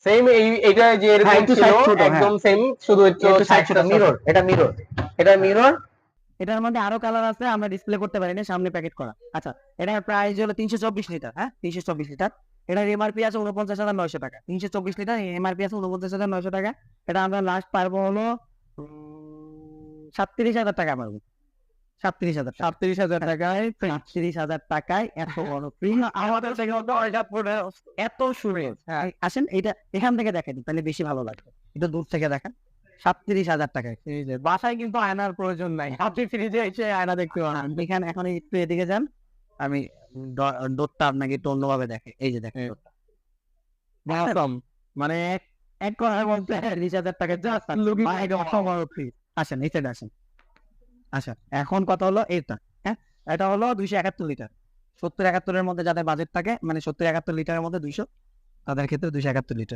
Same এইটা যে হ্যাঁ, এরকম একটু ছিল সাইজ ছোট, হ্যাঁ। একদম সেম, শুধু একটু একটু সাইজ ছোট, সাইজটা মিরর, এটা মিরর, এটা মিরর। এটার মধ্যে আরো কালার আছে, আমরা ডিসপ্লে করতে পারি না, সামনে প্যাকেট করা। আচ্ছা, এটার প্রাইস হলো 324 লিটার, হ্যাঁ 324 লিটার। এটার এমআরপি আছে 49,900 টাকা। 324 লিটার, এমআরপি আছে 49,900 টাকা। এটা আমরা লাস্ট পারবো হলো 37,000 টাকা পারবো। 37,000, 37,000 টাকায় 37,000 টাকায় এত বড় ফ্রি আমাদের থেকে এত সুন্দর। হ্যাঁ। আসেন এটা এখান থেকে দেখেন, তাহলে বেশি ভালো লাগবে। এটা দূর থেকে দেখেন, 37,000 টাকায়। বাসায় কিন্তু আয়নার প্রয়োজন নাই, আপনি ফ্রিজে এসে আয়না দেখতে পারেন। এখানে এখন একটু এদিকে যান, আমি ডোরটা আপনাকে একটু অন্যভাবে দেখে। এই যে দেখেন ডোরটা, Awesome. মানে এক কথার মধ্যে 30,000 টাকা জাস্ট Looking বাইরে like a অসম্ভব ফ্রি। আসেন এই সাইডে আসেন। আচ্ছা, এখন কথা হলো এটা, হ্যাঁ এটা হলো 271 লিটার। 70-71 এর মধ্যে যাদের বাজেট থাকে, মানে 70-71 লিটারের মধ্যে 200, তাদের ক্ষেত্রে 271 লিটার।